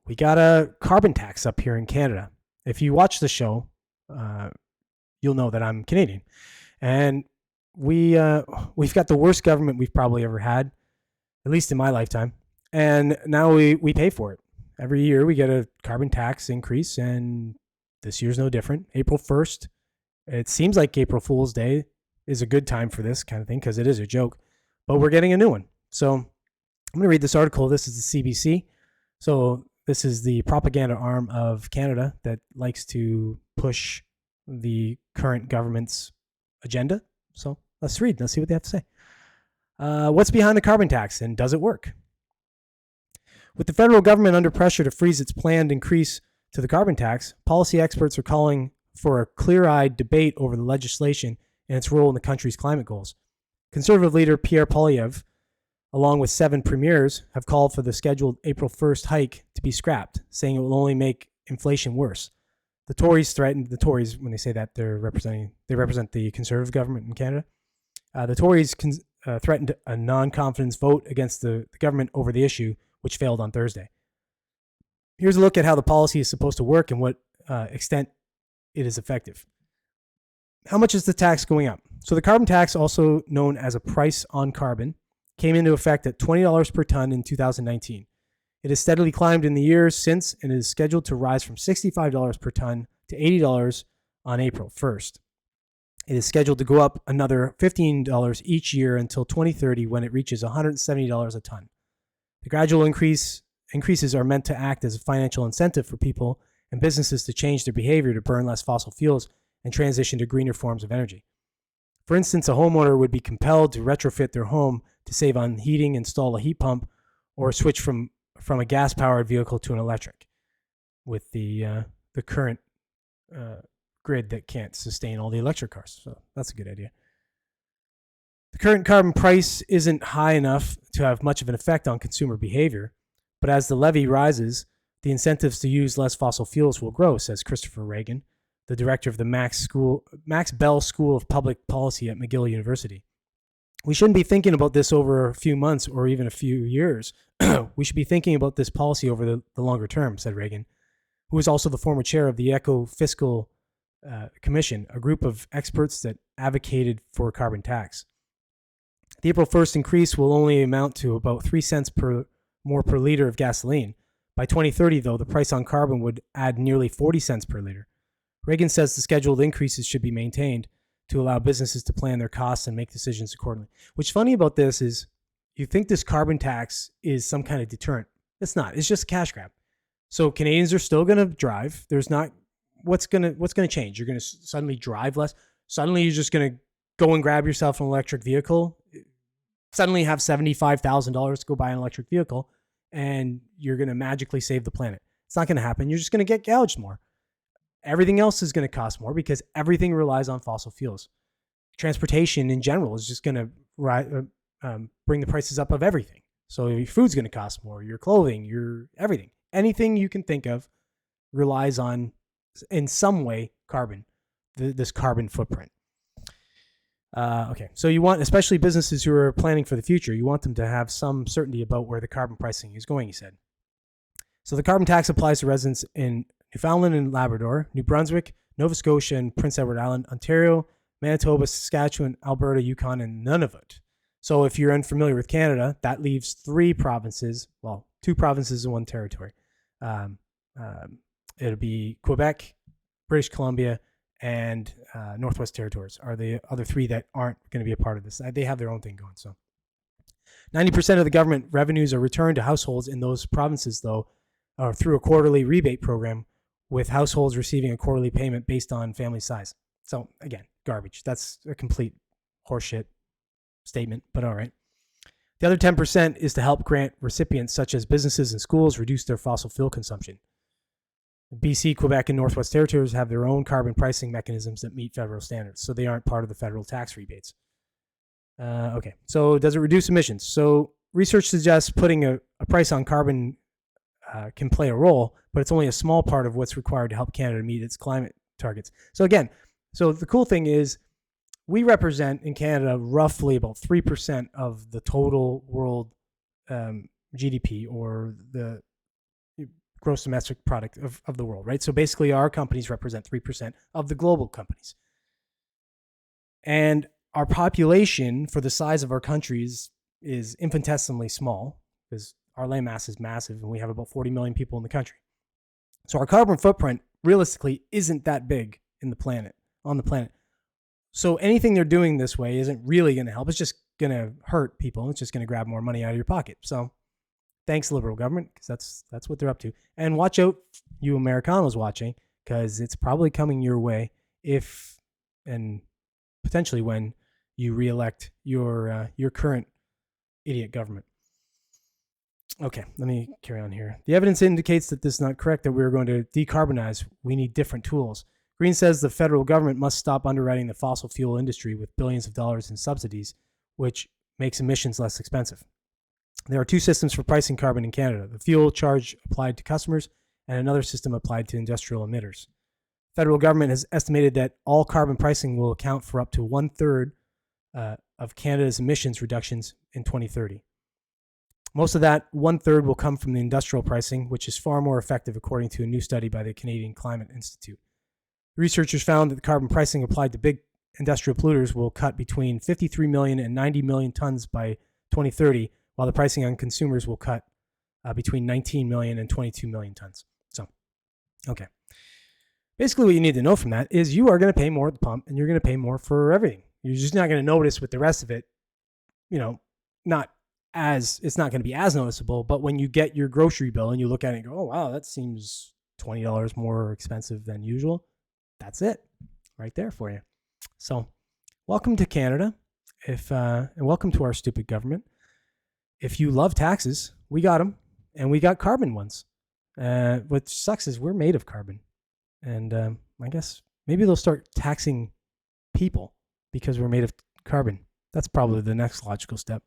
we got a carbon tax up here in Canada. If you watch the show, you'll know that I'm Canadian. And we've got the worst government we've probably ever had, at least in my lifetime. And now we pay for it. Every year we get a carbon tax increase, and this year's no different. April 1st, it seems like April Fool's Day is a good time for this kind of thing because it is a joke, but we're getting a new one. So I'm going to read this article. This is the CBC. So this is the propaganda arm of Canada that likes to push the current government's agenda. So let's read. Let's see what they have to say. What's behind the carbon tax, and does it work? With the federal government under pressure to freeze its planned increase to the carbon tax, policy experts are calling for a clear-eyed debate over the legislation and its role in the country's climate goals. Conservative leader Pierre Poilievre, along with 7 premiers, have called for the scheduled April 1st hike to be scrapped, saying it will only make inflation worse. The Tories, when they say that, they represent the Conservative government in Canada. The Tories threatened a non-confidence vote against the government over the issue, which failed on Thursday. Here's a look at how the policy is supposed to work and what extent it is effective. How much is the tax going up? So the carbon tax, also known as a price on carbon, came into effect at $20 per ton in 2019. It has steadily climbed in the years since and is scheduled to rise from $65 per ton to $80 on April 1st. It is scheduled to go up another $15 each year until 2030, when it reaches $170 a ton. The gradual increases are meant to act as a financial incentive for people and businesses to change their behavior to burn less fossil fuels and transition to greener forms of energy. For instance, a homeowner would be compelled to retrofit their home to save on heating, install a heat pump, or switch from a gas-powered vehicle to an electric, with the current grid that can't sustain all the electric cars. So that's a good idea. The current carbon price isn't high enough to have much of an effect on consumer behavior, but as the levy rises, the incentives to use less fossil fuels will grow, says Christopher Reagan, the director of the Max Bell School of Public Policy at McGill University. We shouldn't be thinking about this over a few months or even a few years. We should be thinking about this policy over the longer term, said Reagan, who was also the former chair of the Eco-Fiscal Commission, a group of experts that advocated for a carbon tax. The April 1st increase will only amount to about 3 cents more per liter of gasoline. By 2030, though, the price on carbon would add nearly 40 cents per liter. Reagan says the scheduled increases should be maintained to allow businesses to plan their costs and make decisions accordingly. What's funny about this is you think this carbon tax is some kind of deterrent. It's not. It's just a cash grab. So Canadians are still going to drive. There's not what's going to change. You're going to suddenly drive less. Suddenly you're just going to go and grab yourself an electric vehicle. Suddenly have $75,000 to go buy an electric vehicle, and you're going to magically save the planet. It's not going to happen. You're just going to get gouged more. Everything else is going to cost more because everything relies on fossil fuels. Transportation in general is just going to bring the prices up of everything. So your food's going to cost more, your clothing, your everything. Anything you can think of relies on, in some way, carbon, this carbon footprint. Okay, so you want, especially businesses who are planning for the future, you want them to have some certainty about where the carbon pricing is going, he said. So the carbon tax applies to residents in Newfoundland and Labrador, New Brunswick, Nova Scotia and Prince Edward Island, Ontario, Manitoba, Saskatchewan, Alberta, Yukon, and Nunavut. So if you're unfamiliar with Canada, that leaves 3 provinces, well, 2 provinces and 1 territory. It'll be Quebec, British Columbia, and Northwest Territories are the other 3 that aren't going to be a part of this. They have their own thing going. So 90% of the government revenues are returned to households in those provinces, though, through a quarterly rebate program, with households receiving a quarterly payment based on family size. So again, garbage. That's a complete horseshit statement, but all right. The other 10% is to help grant recipients such as businesses and schools reduce their fossil fuel consumption. BC, Quebec, and Northwest Territories have their own carbon pricing mechanisms that meet federal standards, so they aren't part of the federal tax rebates. Okay, so does it reduce emissions? So research suggests putting a price on carbon can play a role, but it's only a small part of what's required to help Canada meet its climate targets. So again, so the cool thing is we represent in Canada roughly about 3% of the total world GDP, or the gross domestic product of the world, right? So basically our companies represent 3% of the global companies. And our population for the size of our countries is infinitesimally small because our land mass is massive and we have about 40 million people in the country. So our carbon footprint realistically isn't that big on the planet. So anything they're doing this way isn't really going to help. It's just going to hurt people. It's just going to grab more money out of your pocket. So thanks, liberal government, because that's what they're up to. And watch out, you Americanos watching, because it's probably coming your way if and potentially when you reelect your current idiot government. Okay, let me carry on here. The evidence indicates that this is not correct, that we're going to decarbonize. We need different tools. Green says the federal government must stop underwriting the fossil fuel industry with billions of dollars in subsidies, which makes emissions less expensive. There are two systems for pricing carbon in Canada, the fuel charge applied to customers and another system applied to industrial emitters. The federal government has estimated that all carbon pricing will account for up to 1/3 of Canada's emissions reductions in 2030. Most of that 1/3 will come from the industrial pricing, which is far more effective according to a new study by the Canadian Climate Institute. Researchers found that the carbon pricing applied to big industrial polluters will cut between 53 million and 90 million tons by 2030, while the pricing on consumers will cut between 19 million and 22 million tons. So, okay. Basically, what you need to know from that is you are going to pay more at the pump and you're going to pay more for everything. You're just not going to notice with the rest of it, it's not going to be as noticeable, but when you get your grocery bill and you look at it and go, oh, wow, that seems $20 more expensive than usual. That's it right there for you. So welcome to Canada and welcome to our stupid government. If you love taxes, we got them and we got carbon ones. What sucks is we're made of carbon. And I guess maybe they'll start taxing people because we're made of carbon. That's probably the next logical step.